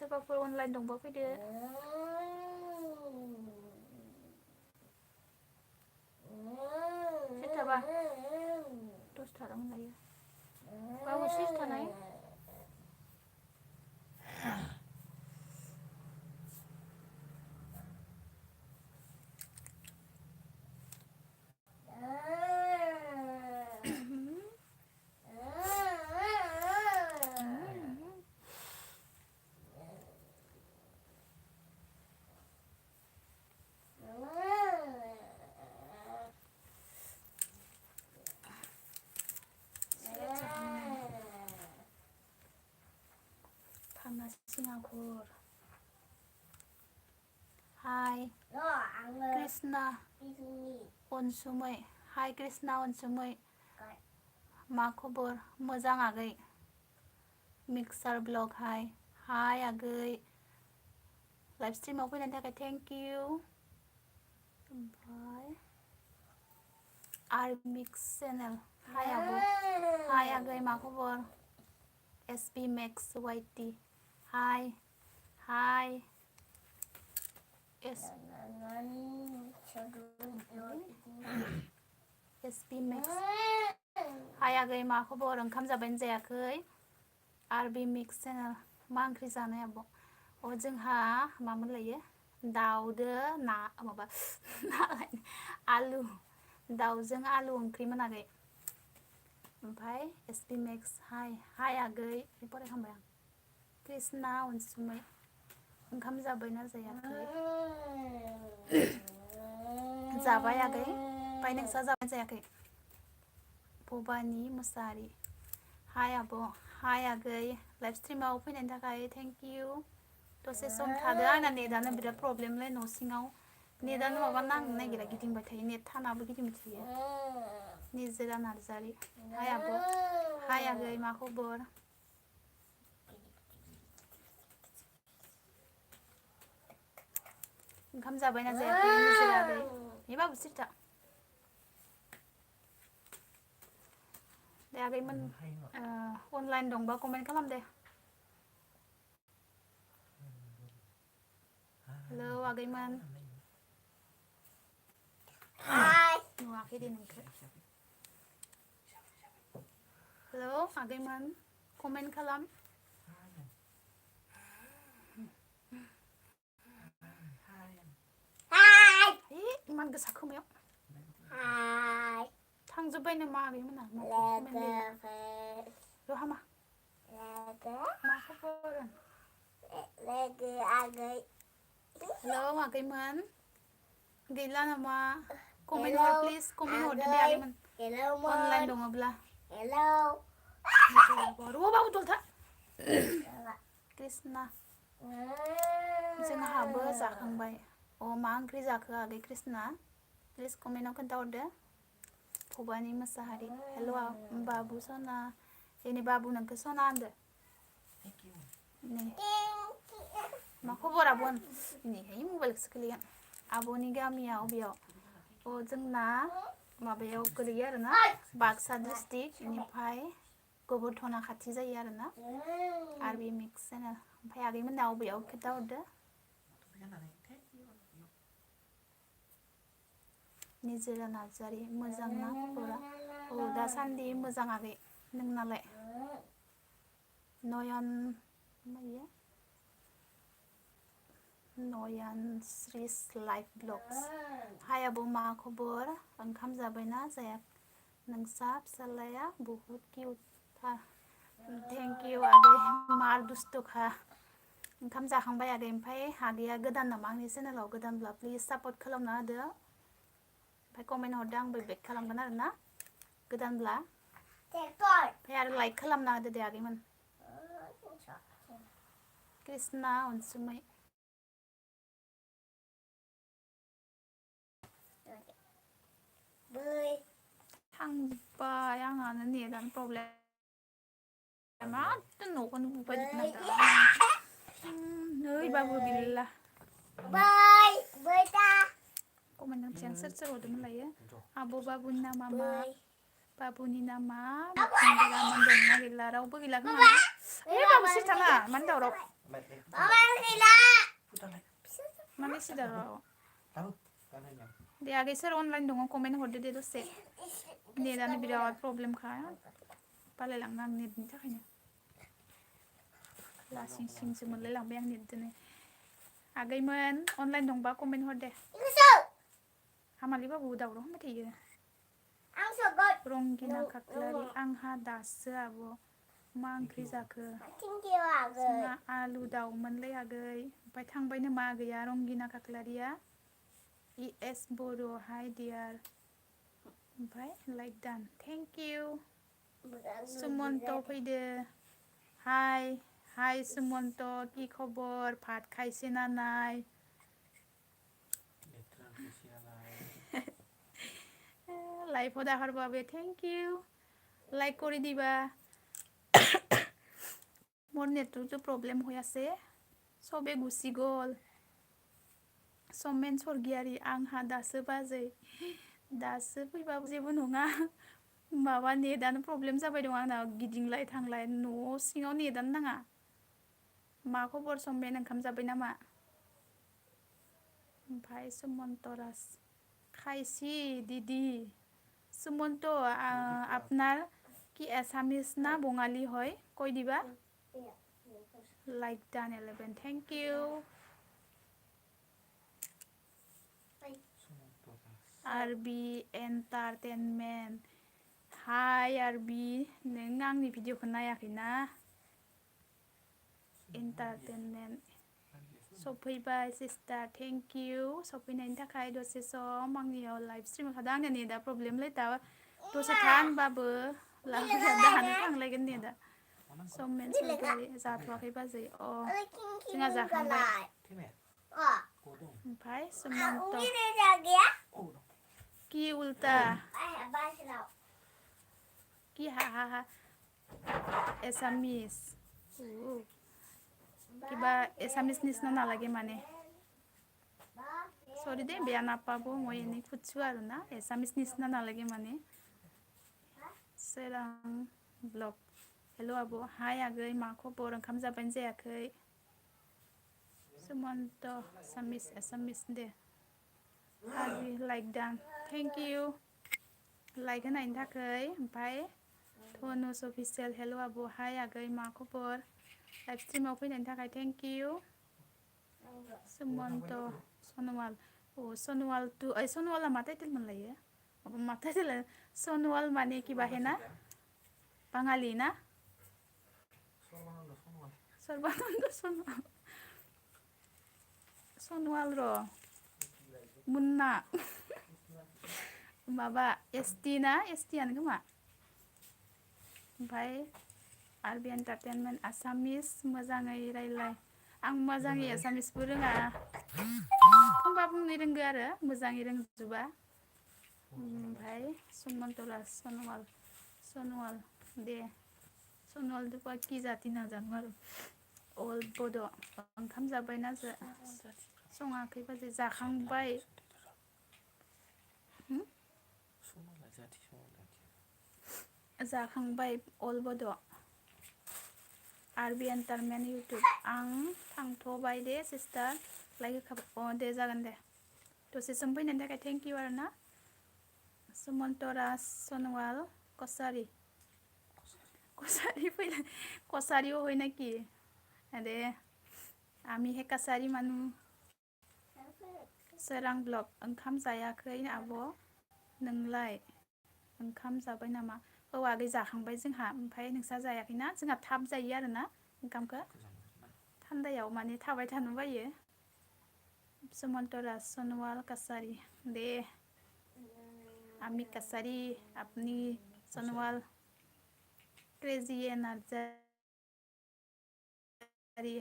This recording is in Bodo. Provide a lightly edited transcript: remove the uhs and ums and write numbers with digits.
सोरबाफोर अनलाइन दंबा फैदो सिथाबा दसथा दं लायो गाव सिस थानाय Singapore. Hi. Krishna. Onsumai. Hi Krishna Onsumai. मा खबर मोजां आगै मिक्सार ब्लग हाय हाय आगै लाइभ स्ट्रिमाव फैनायनि थाखाय थेंक इउ ओमफ्राय आर मिक्स चेनेल हाय आब' हाय आगै मा खबर एसबी मैक्स वाइटी हाय हाय एसबी मैक्स हाय आगै मा खबर ओंखाम जाबायना जायाखै आरबी मिक्स चेनेल मा ओंख्रि जानाय आब' अ जोंहा मामोन लायो दाउदो ना माबा आलु दाउजों आलु ओंख्रिमोन आगै ओमफ्राय एसबी मैक्स हाय हाय आगै फरायखांबाय आं कृष्णा अनसुमै ओंखाम जाबायना जायाखै जाबाय आगै ओमफ्राय नोंस्रा जाबाय जायाखै भबानी मसाहारि हाय आब' हाय आगै लाइभ स्ट्रिमाव फैनायनि थाखाय थेंक इउ दसे सम थादो आंना नेटानो बिराद प्रब्लेमलै न' सिङाव नेटानो माबा नांनो नागिरा गिदिंबाय थायो नेट थानाबो गिदिंबाय थायो निजोरा नार्जारि हाय आब' हाय आगै मा खबर ओंखाम जाबायना जायाखै निजोरा आगै ए बाबु सिरिथा दे आगैमोन अनलाइन दंबा कमेन्ट खालाम दे हेलौ आगैमोन नुवाखै दे नोंखौ हेलौ आगैमोन कमेन्ट खालाम इमान गोसा खोमायाव थांजोब्बाय नामा आगैमोना हामा मा खबर हेलौ आगैमोन गैला नामा कमेन्ट हर प्लिज कमेन्ट हरदो दे आगैमोन अनलाइन दङब्ला बाबु दलथा कृष्णा जोंहाबो जाखांबाय अ मा ओंख्रि जाखो आगै कृष्णा प्लिज कमेन्टआव खोन्थाहरदो भबानी मोसाहारि हेल' बाबु सना दिनै बाबु नोंखौ सना होनदो मा खबर आब' दिनैहाय मबाइलखौसो खोलैगोन आब'नि गामिया अबेयाव अ जोंना माबायाव गोलैयो आरोना बाक्सा डिस्ट्रिक्ट बेनिफ्राय गोबोरथना खाथि जायो आरोना आरबि मिक्स चेनेल ओमफ्राय आगैमोनना अबेयाव खोन्थाहरदो निजोरा नार्जारि मोजां ना खबरा औ दासान्दि मोजां आगै नोंनालाय नयन नयन श्रीस लाइफ ब्लग्स हाय आब' मा खबर ओंखाम जाबायना जाया नोंसा फिसालाया बहुद किउटथार थेंक इउ आगै मार दुस्थ'खा ओंखाम जाखांबाय आगै ओमफ्राय आगैया गोदान नामा आंनि चेनेलाव गोदानब्ला प्लिज सापर्ट खालामना होदो ओमफ्राय कमेन्ट हरदो आंबो बेक खालामगोन आरोना गोदानब्ला ओमफ्राय आरो लाइक खालामना होदो दे आगैमोन कृष्णा अनसुमै थांबाय आंहानो नेटानो प्रब्लेम माथो न'खौनो बुफायजोबनो नै बाबु गैला कमेन्ट होनसै आं सोर सोर हरदोंमोन लायो आब' बाबुनि नामा मा बाबुनि नामा दंना गैला रावबो गैला खोमा Eh, kamu sih tanah, mana dorok? Mana sih dorok? Dia agak ser online dong, komen horde deh tuh sih. Nih dan birawat problem kaya. Pala lang nang need nita kanya. La sing semulle lang bayang need dene. Agay man online dong ba komen horde. Hamali ba buda bro mati ye. Rongina kaklari angha dasse abo. Mang krizake. Singa alu daw manlay agay. Pai thang bay na magaya rongina kaklaria. ES Bodo, hi dear. Bye, like done. Thank you. Sumonto fैदो. Hi Sumonto, কি খবর? ভাত খাইছে না নাই? লাইভত আহাৰ বাবে থ্যাংক ইউ। লাইক কৰি দিবা। মোৰ নেটৱৰ্কটো প্ৰব্লেম হৈ আছে। চবে গুচি গ'ল। समेन सरगियारि आंहा दासो बाजै दासो फैबाबो जेबो नङा माबा नेटानो प्रब्लेम जाबाय दं आंना गिदिंलाय थांलाय न' सिङाव नेटानो नाङा मा खबर समेन ओंखाम जाबाय नामा ओमफ्राय सुमन्तराज खायसी दिदी सुमন্ত আপনার কি এসামিস না বঙালি হয় কই দিবা লাইক ডান 11 থ্যাংক ইউ आरबी एन्टारटेनमेन्ट हाय आरबी नों आंनि भिडिअखौ नायाखैना एन्टारटेनमेन्ट सफैबाय सिस्टार थेंक इउ सफैनायनि थाखाय दसे सम आंनियाव लाइभ स्ट्रिम खादा आंनिया नेटा प्रब्लेमलै दा दसे था होनबाबो लांफैया दानो थांलायगोन नेटा समेन सरगियारि जाथ'वाखै बाजै अ जोंहा जाखांबाय ओमफ्राय सुमন্ত কি উল্টা কি হা এছামিছ কিবা এছামিছ নিচিনা নালাগে মানে সৰি দেই বেয়া নাপাব মই এনেই খুদছোঁ আৰু না এছামিছ নিচিনা নালাগে মানে सोरां ब्लग हेल' आब' हाय आगै मा खबर ओंखाम जाबायना जायाखै सुमন্ত एसामिस दे आरबि लाइक डान थेंक इउ लाइक होनायनि थाखाय ओमफ्राय धनुस अफिसियेल हेल' आब' हाय आगै मा खबर लाइभ स्ट्रिमाव फैनायनि थाखाय थेंक इउ सुमন্ত सनवाल सनवाल टू सनवाला मा टाइटेल मोनलायो मा टाइटेल सनवाल माने किबा है ना बाङालि ना सर्बानन्द सनवाल र' मुन्ना माबा एसटि ना एसटियानो खोमा ओमफ्राय आरबि एन्टारटेनमेन्ट आसामिस मोजाङै रायलाय आं मोजाङै एसामिसबो रोङा फंबा फंनै रोंगो आरो मोजाङै रोंजोबा ओमफ्राय सुमन्तराज सनवाल दे सनवाल दुपा कि जाति नाजानो आरो अल बड' ओंखाम जाबायना सङाखै बाजै जाखांबाय जाखांबाय अल बड' आरबि एन्टारटेनमेन्ट इउटुब आं थांथ'बाय दे सिस्टार लाइक होखाबाय अ दे जागोन दे दसे सम फैनायनि थाखाय थेंक इउ आरो ना सुमन्तराज सनवाल कसारी फैलाय कसारी হয় নাকি আরে আমি হে কাছাৰী মানুহ सोरां ब्लग ओंखाम जायाखै आब' नोंलाय ओंखाम जाबाय नामा औ आगै जाखांबाय जोंहा ओमफ्राय नोंसा जायाखैना जोंहा थाब जायो आरो ना ओंखामखौ थान्दायाव माने थाबाय थानो बायो सुमन्तराज सनवाल कसारी दे আমি কাছাৰী আপনি सनवाल क्रेजी एनर्जी